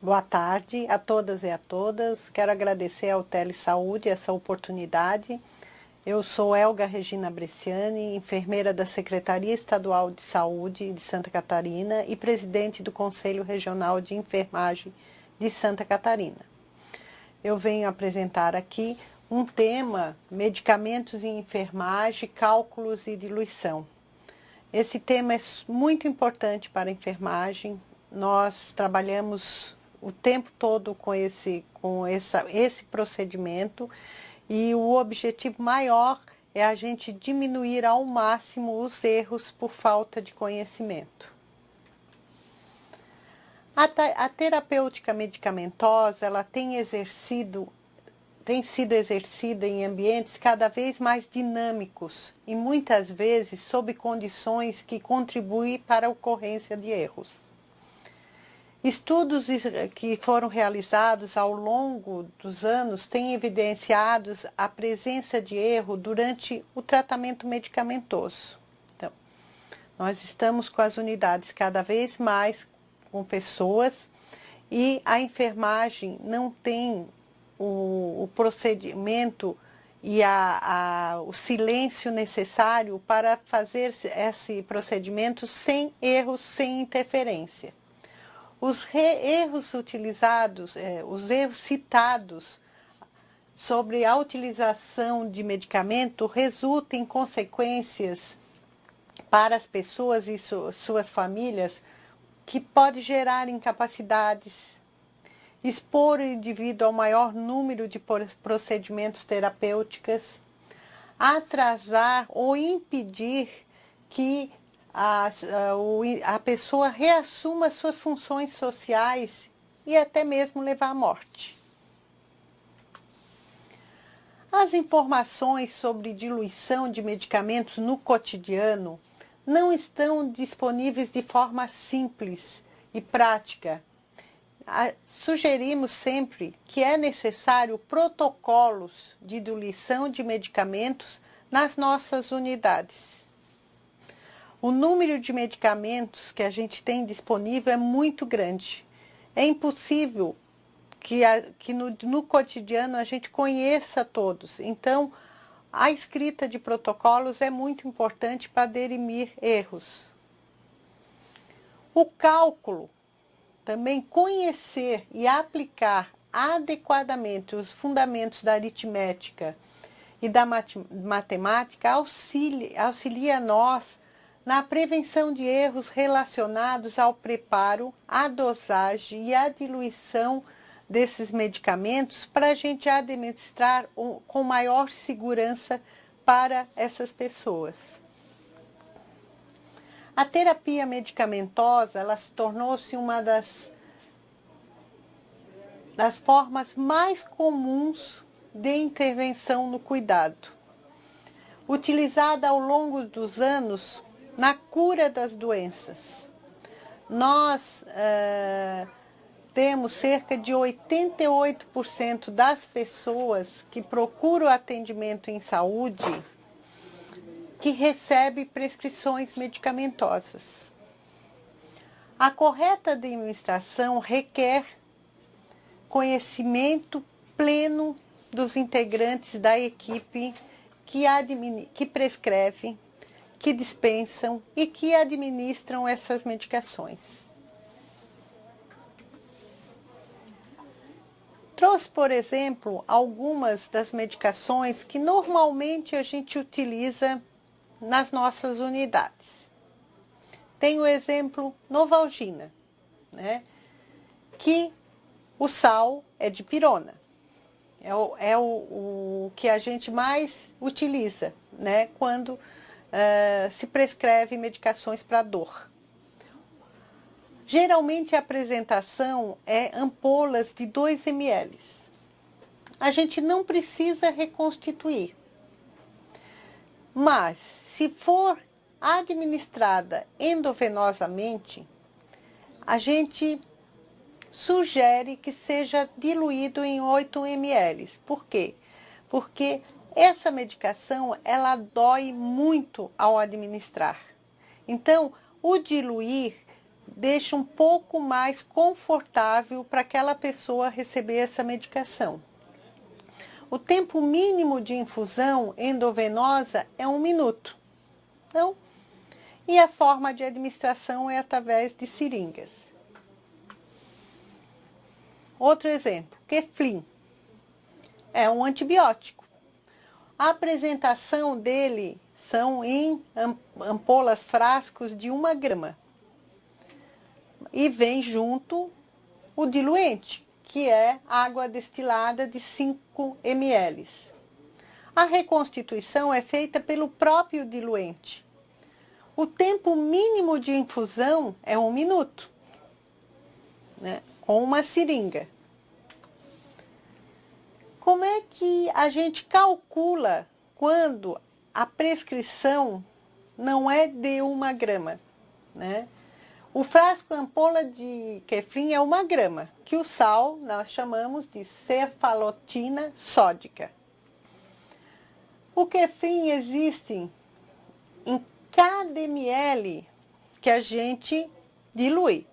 Boa tarde a todas e a todas. Quero agradecer ao Telesaúde essa oportunidade. Eu sou Elga Regina Bresciani, enfermeira da Secretaria Estadual de Saúde de Santa Catarina e presidente do Conselho Regional de Enfermagem de Santa Catarina. Eu venho apresentar aqui um tema: medicamentos em enfermagem, cálculos e diluição. Esse tema é muito importante para a enfermagem. Nós trabalhamos o tempo todo com esse procedimento e o objetivo maior é a gente diminuir ao máximo os erros por falta de conhecimento. A terapêutica medicamentosa ela tem sido exercida em ambientes cada vez mais dinâmicos e muitas vezes sob condições que contribuem para a ocorrência de erros. Estudos que foram realizados ao longo dos anos têm evidenciado a presença de erro durante o tratamento medicamentoso. Então, nós estamos com as unidades cada vez mais com pessoas e a enfermagem não tem o procedimento e o silêncio necessário para fazer esse procedimento sem erros, sem interferência. Os erros citados sobre a utilização de medicamento resultam em consequências para as pessoas e suas famílias que pode gerar incapacidades, expor o indivíduo ao maior número de procedimentos terapêuticos, atrasar ou impedir que a pessoa reassuma suas funções sociais e até mesmo levar à morte. As informações sobre diluição de medicamentos no cotidiano não estão disponíveis de forma simples e prática. Sugerimos sempre que é necessário protocolos de diluição de medicamentos nas nossas unidades. O número de medicamentos que a gente tem disponível é muito grande. É impossível que no cotidiano a gente conheça todos. Então, a escrita de protocolos é muito importante para dirimir erros. O cálculo, também conhecer e aplicar adequadamente os fundamentos da aritmética e da matemática auxilia nós na prevenção de erros relacionados ao preparo, à dosagem e à diluição desses medicamentos para a gente administrar com maior segurança para essas pessoas. A terapia medicamentosa ela se tornou-se uma das formas mais comuns de intervenção no cuidado, utilizada ao longo dos anos na cura das doenças. Nós temos cerca de 88% das pessoas que procuram atendimento em saúde que recebem prescrições medicamentosas. A correta administração requer conhecimento pleno dos integrantes da equipe que prescreve, que dispensam e que administram essas medicações. Trouxe, por exemplo, algumas das medicações que normalmente a gente utiliza nas nossas unidades. Tem o exemplo Novalgina, né? Que o sal é de pirona. É o que a gente mais utiliza, né? Quando se prescreve medicações para dor. Geralmente a apresentação é ampolas de 2 ml. A gente não precisa reconstituir. Mas, se for administrada endovenosamente, a gente sugere que seja diluído em 8 ml. Por quê? Porque essa medicação, ela dói muito ao administrar. Então, o diluir deixa um pouco mais confortável para aquela pessoa receber essa medicação. O tempo mínimo de infusão endovenosa é 1 minuto. Então, e a forma de administração é através de seringas. Outro exemplo, Keflin. É um antibiótico. A apresentação dele são em ampolas, frascos de 1 grama. E vem junto o diluente, que é água destilada de 5 ml. A reconstituição é feita pelo próprio diluente. O tempo mínimo de infusão é 1 minuto, né, com uma seringa. Como é que a gente calcula quando a prescrição não é de 1 grama, né? O frasco ampola de Keflin é 1 grama, que o sal nós chamamos de cefalotina sódica. O Keflin existe em cada ml que a gente dilui.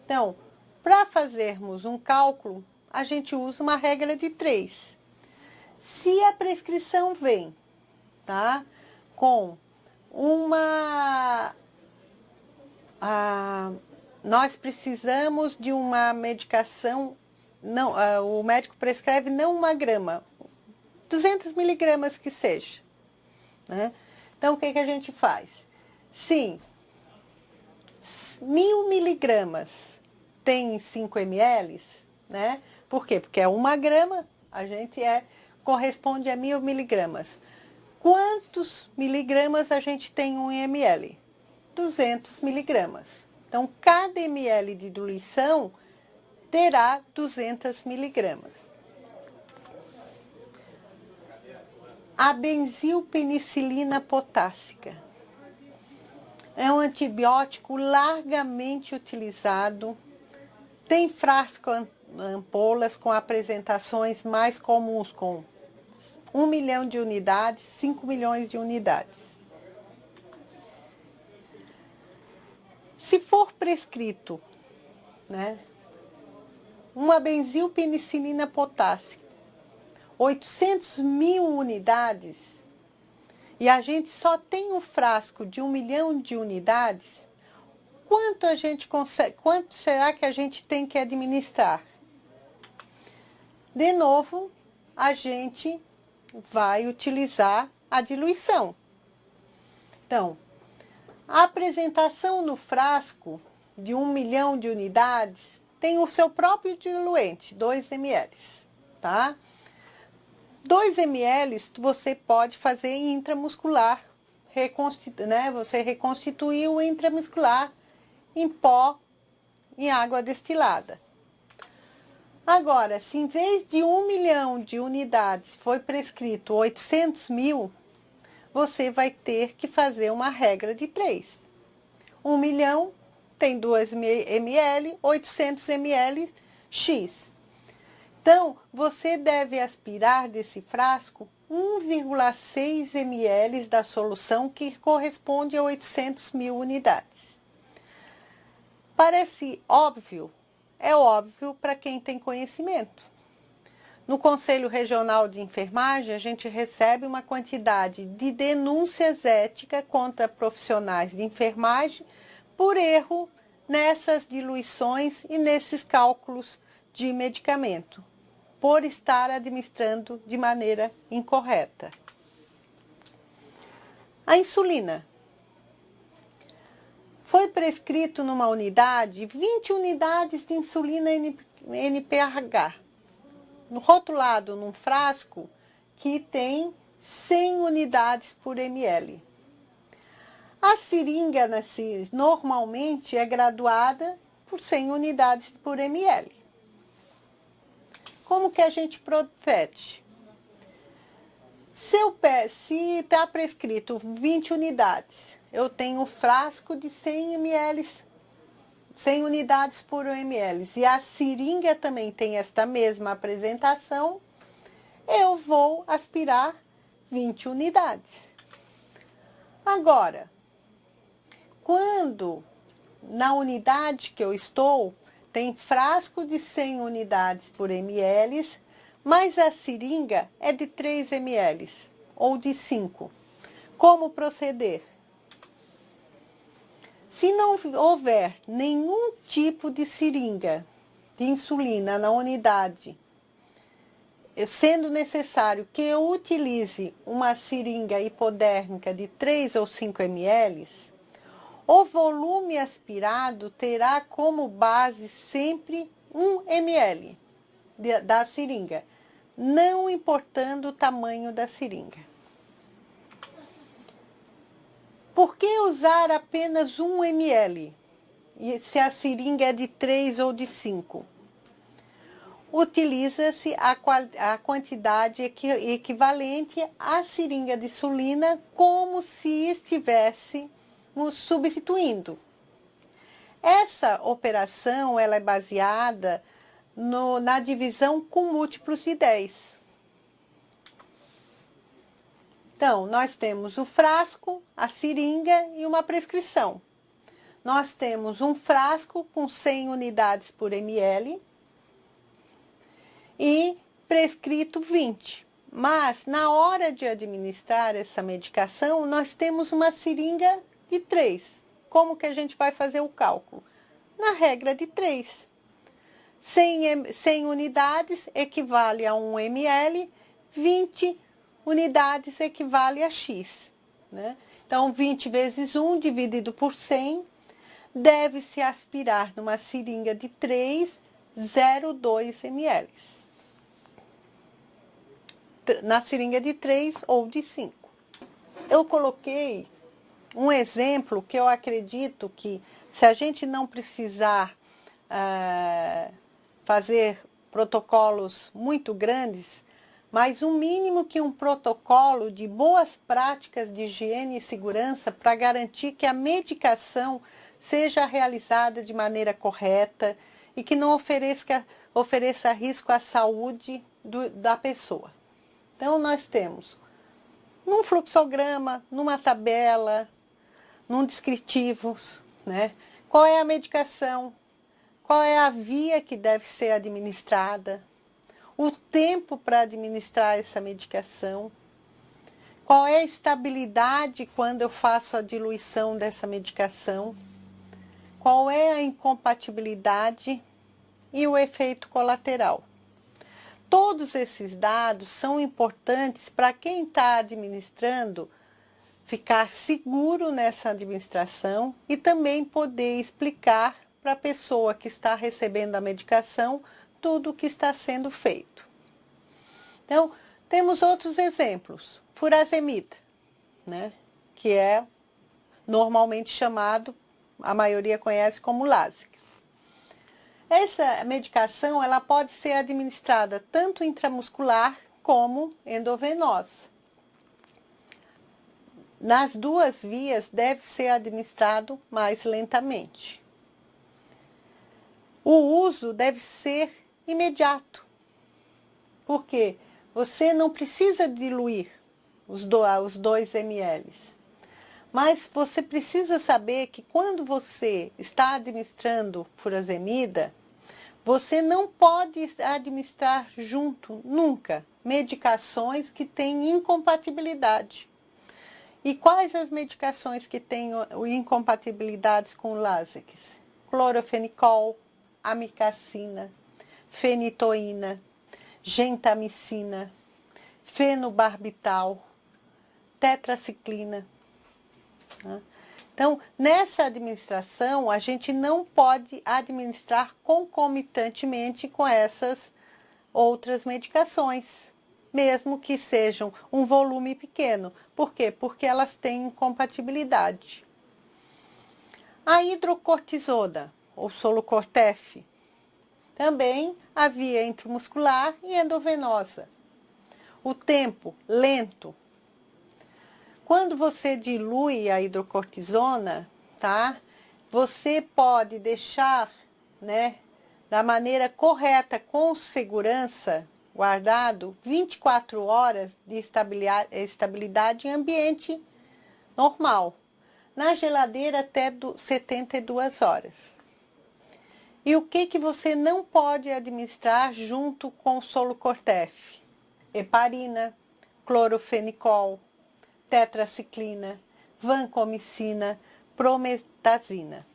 Então, para fazermos um cálculo, a gente usa uma regra de 3. Se a prescrição vem, tá, com nós precisamos de uma medicação, não, o médico prescreve não 1 grama, 200 miligramas que seja, né? Então, o que a gente faz? Sim, 1000 miligramas tem 5 ml, né? Por quê? Porque é 1 grama, a gente corresponde a 1000 miligramas. Quantos miligramas a gente tem em 1 ml? 200 miligramas. Então, cada ml de diluição terá 200 miligramas. A benzilpenicilina potássica é um antibiótico largamente utilizado. Tem frasco ampolas com apresentações mais comuns, com 1 milhão de unidades, 5 milhões de unidades. Se for prescrito, né, uma benzilpenicilina potássica, 800 mil unidades, e a gente só tem um frasco de 1 milhão de unidades, quanto a gente consegue, quanto será que a gente tem que administrar? De novo, a gente vai utilizar a diluição. Então, a apresentação no frasco de 1 milhão de unidades tem o seu próprio diluente, 2 ml, tá? 2 ml você pode fazer intramuscular, né? Você reconstituir o intramuscular em pó, em água destilada. Agora, se em vez de 1 milhão de unidades foi prescrito 800 mil, você vai ter que fazer uma regra de 3. 1 milhão tem 2 ml, 800 ml, X. Então, você deve aspirar desse frasco 1,6 ml da solução que corresponde a 800 mil unidades. Parece óbvio? É óbvio para quem tem conhecimento. No Conselho Regional de Enfermagem, a gente recebe uma quantidade de denúncias éticas contra profissionais de enfermagem por erro nessas diluições e nesses cálculos de medicamento, por estar administrando de maneira incorreta. A insulina. Foi prescrito numa unidade 20 unidades de insulina NPH, rotulado num frasco que tem 100 unidades por ml. A seringa normalmente é graduada por 100 unidades por ml. Como que a gente protege? Se está prescrito 20 unidades, eu tenho um frasco de 100 ml, 100 unidades por ml, e a seringa também tem esta mesma apresentação, eu vou aspirar 20 unidades. Agora, quando na unidade que eu estou, tem frasco de 100 unidades por ml, mas a seringa é de 3 ml ou de 5. Como proceder? Se não houver nenhum tipo de seringa de insulina na unidade, sendo necessário que eu utilize uma seringa hipodérmica de 3 ou 5 ml, o volume aspirado terá como base sempre 1 ml da seringa, não importando o tamanho da seringa. Por que usar apenas 1 ml, se a seringa é de 3 ou de 5? Utiliza-se a quantidade equivalente à seringa de insulina, como se estivéssemos substituindo. Essa operação ela é baseada na divisão com múltiplos de 10. Então, nós temos o frasco, a seringa e uma prescrição. Nós temos um frasco com 100 unidades por ml e prescrito 20. Mas, na hora de administrar essa medicação, nós temos uma seringa de 3. Como que a gente vai fazer o cálculo? Na regra de 3. 100 unidades equivale a 1 ml, 20 unidades equivale a X. Né? Então, 20 vezes 1 dividido por 100 deve-se aspirar numa seringa de 3, 0,2 ml. Na seringa de 3 ou de 5. Eu coloquei um exemplo que eu acredito que, se a gente não precisar fazer protocolos muito grandes, mas um mínimo que um protocolo de boas práticas de higiene e segurança para garantir que a medicação seja realizada de maneira correta e que não ofereça risco à saúde da pessoa. Então, nós temos, num fluxograma, numa tabela, num descritivos, né? Qual é a medicação, qual é a via que deve ser administrada, o tempo para administrar essa medicação, qual é a estabilidade quando eu faço a diluição dessa medicação, qual é a incompatibilidade e o efeito colateral. Todos esses dados são importantes para quem está administrando ficar seguro nessa administração e também poder explicar para a pessoa que está recebendo a medicação tudo o que está sendo feito. Então, temos outros exemplos. Furazemida, né, que é normalmente chamado, a maioria conhece como Lasix. Essa medicação ela pode ser administrada tanto intramuscular como endovenosa. Nas duas vias deve ser administrado mais lentamente. O uso deve ser imediato, porque você não precisa diluir os 2 ml. Mas você precisa saber que quando você está administrando furazemida, você não pode administrar junto, nunca, medicações que têm incompatibilidade. E quais as medicações que têm incompatibilidades com o Lasix? Clorofenicol, amicacina, fenitoína, gentamicina, fenobarbital, tetraciclina. Então, nessa administração, a gente não pode administrar concomitantemente com essas outras medicações, mesmo que sejam um volume pequeno. Por quê? Porque elas têm incompatibilidade. A hidrocortisona, ou solocortef, também a via intramuscular e endovenosa. O tempo lento. Quando você dilui a hidrocortisona, tá? Você pode deixar, né, da maneira correta, com segurança, guardado 24 horas de estabilidade em ambiente normal. na geladeira até 72 horas. E o que você não pode administrar junto com o Solo-Cortef? Heparina, clorofenicol, tetraciclina, vancomicina, promethazina.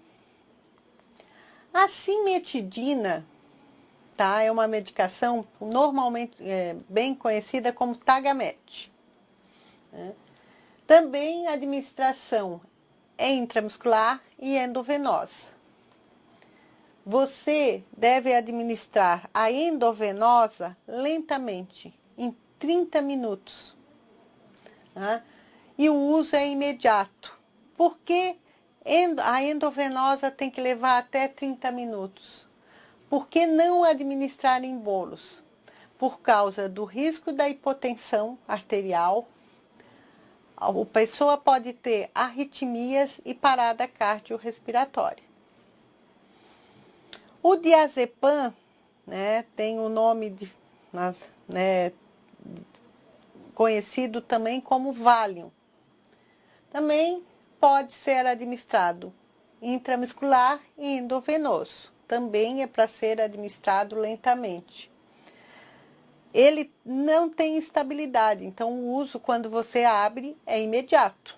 A cimetidina, tá, é uma medicação normalmente bem conhecida como Tagamet. Né? Também a administração é intramuscular e endovenosa. Você deve administrar a endovenosa lentamente, em 30 minutos. Tá? E o uso é imediato. Por que a endovenosa tem que levar até 30 minutos? Por que não administrar em bolos? Por causa do risco da hipotensão arterial. A pessoa pode ter arritmias e parada cardiorrespiratória. O diazepam, né, tem o nome conhecido também como Valium. Também pode ser administrado intramuscular e endovenoso. Também é para ser administrado lentamente. Ele não tem estabilidade, então o uso quando você abre é imediato.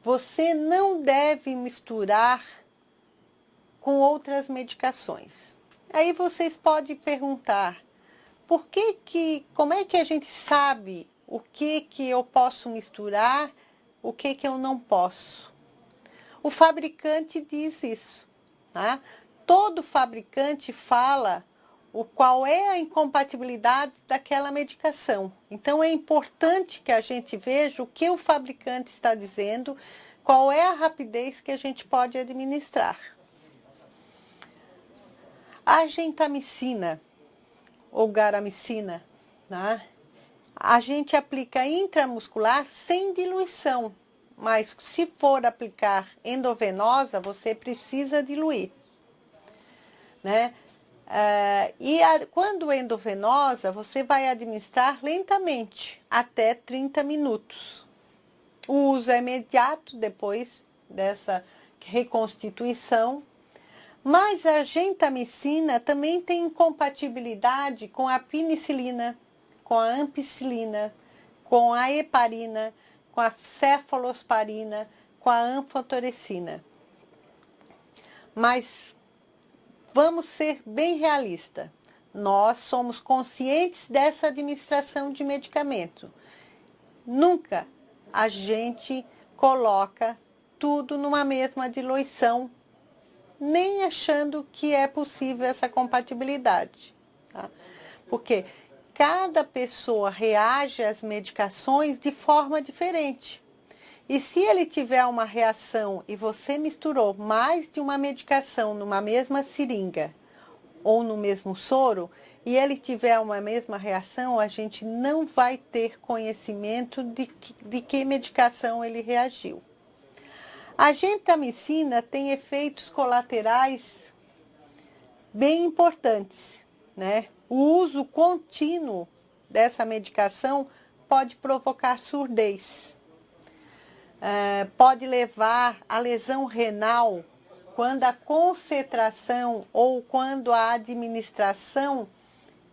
Você não deve misturar com outras medicações. Aí vocês podem perguntar, como é que a gente sabe o que eu posso misturar, o que eu não posso? O fabricante diz isso, tá? Todo fabricante fala qual é a incompatibilidade daquela medicação. Então é importante que a gente veja o que o fabricante está dizendo, qual é a rapidez que a gente pode administrar. A gentamicina ou garamicina, né? A gente aplica intramuscular sem diluição, mas se for aplicar endovenosa, você precisa diluir, né? Quando endovenosa, você vai administrar lentamente, até 30 minutos. O uso é imediato depois dessa reconstituição. Mas a gentamicina também tem incompatibilidade com a penicilina, com a ampicilina, com a heparina, com a cefalosporina, com a anfoterecina. Mas vamos ser bem realistas. Nós somos conscientes dessa administração de medicamento. Nunca a gente coloca tudo numa mesma diluição, nem achando que é possível essa compatibilidade. Tá? Porque cada pessoa reage às medicações de forma diferente. E se ele tiver uma reação e você misturou mais de uma medicação numa mesma seringa ou no mesmo soro, e ele tiver uma mesma reação, a gente não vai ter conhecimento de que medicação ele reagiu. A gentamicina tem efeitos colaterais bem importantes, né? O uso contínuo dessa medicação pode provocar surdez, pode levar à lesão renal quando a concentração ou quando a administração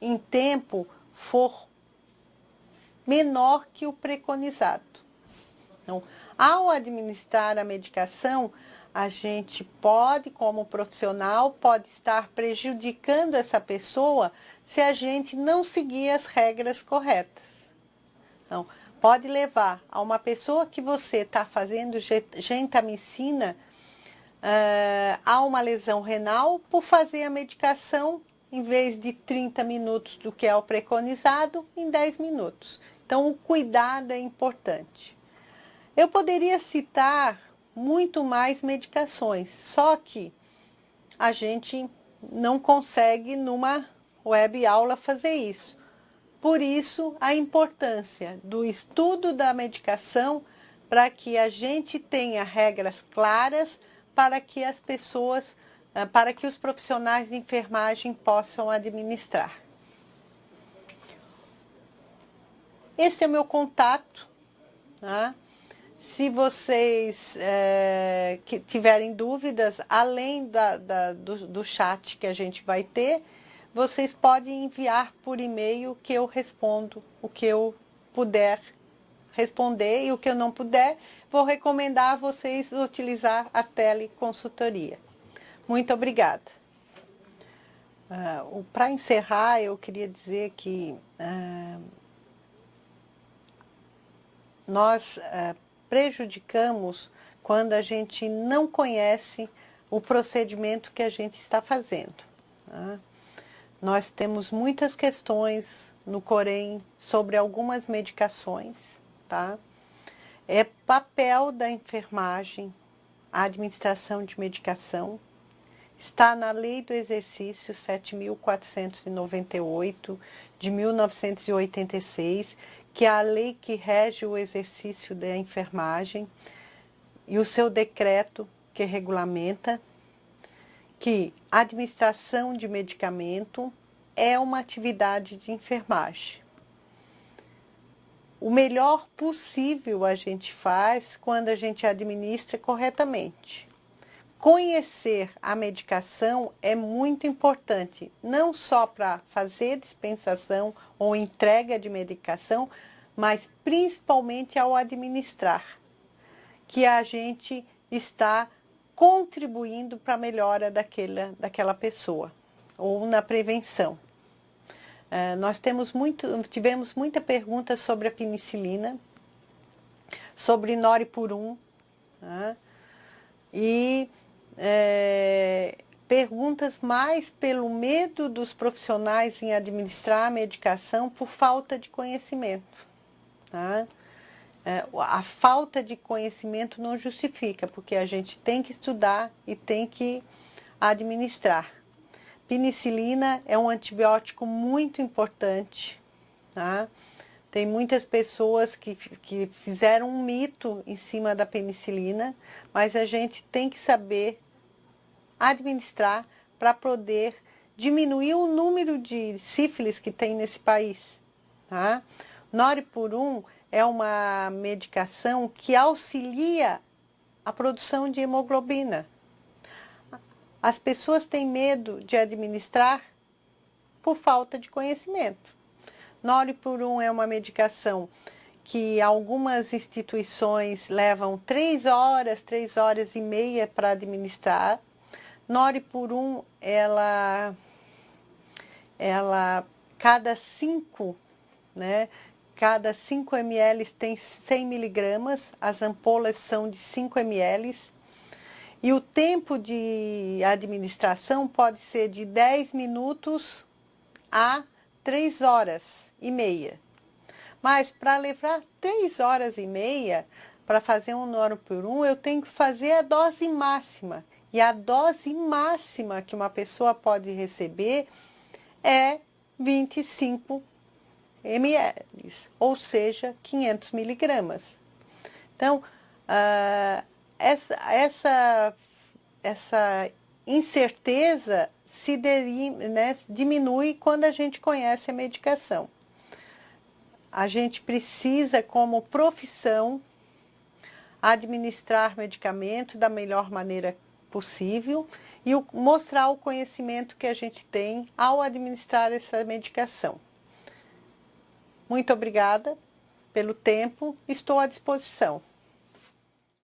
em tempo for menor que o preconizado. Então, ao administrar a medicação, a gente pode, como profissional, pode estar prejudicando essa pessoa se a gente não seguir as regras corretas. Então, pode levar a uma pessoa que você está fazendo gentamicina a uma lesão renal por fazer a medicação em vez de 30 minutos do que é o preconizado, em 10 minutos. Então, o cuidado é importante. Eu poderia citar muito mais medicações, só que a gente não consegue numa web aula fazer isso. Por isso, a importância do estudo da medicação para que a gente tenha regras claras para que as pessoas, para que os profissionais de enfermagem possam administrar. Esse é o meu contato, tá? Se vocês que tiverem dúvidas, além do chat que a gente vai ter, vocês podem enviar por e-mail que eu respondo o que eu puder responder e o que eu não puder, vou recomendar a vocês utilizar a teleconsultoria. Muito obrigada. Para encerrar, eu queria dizer que nós prejudicamos quando a gente não conhece o procedimento que a gente está fazendo. Tá? Nós temos muitas questões no Corém sobre algumas medicações, tá? É papel da enfermagem a administração de medicação. Está na Lei do Exercício 7.498 de 1986, que é a lei que rege o exercício da enfermagem, e o seu decreto que regulamenta que a administração de medicamento é uma atividade de enfermagem. O melhor possível a gente faz quando a gente administra corretamente. Conhecer a medicação é muito importante, não só para fazer dispensação ou entrega de medicação, mas principalmente ao administrar, que a gente está contribuindo para a melhora daquela pessoa, ou na prevenção. Nós tivemos muita pergunta sobre a penicilina, sobre Noripurum, né? E perguntas mais pelo medo dos profissionais em administrar a medicação por falta de conhecimento. Tá? A falta de conhecimento não justifica, porque a gente tem que estudar e tem que administrar. Penicilina é um antibiótico muito importante. Tá? Tem muitas pessoas que fizeram um mito em cima da penicilina, mas a gente tem que saber administrar para poder diminuir o número de sífilis que tem nesse país. Tá? Noripurum é uma medicação que auxilia a produção de hemoglobina. As pessoas têm medo de administrar por falta de conhecimento. Noripurum é uma medicação que algumas instituições levam 3 horas e meia para administrar. Noripurum, cada 5 ml tem 100 miligramas, as ampolas são de 5 ml. E o tempo de administração pode ser de 10 minutos a 3 horas e meia. Mas para levar 3 horas e meia para fazer um Noripurum, eu tenho que fazer a dose máxima. E a dose máxima que uma pessoa pode receber é 25 ml, ou seja, 500 miligramas. Então, essa incerteza diminui quando a gente conhece a medicação. A gente precisa, como profissão, administrar medicamento da melhor maneira possível e mostrar o conhecimento que a gente tem ao administrar essa medicação. Muito obrigada pelo tempo, estou à disposição.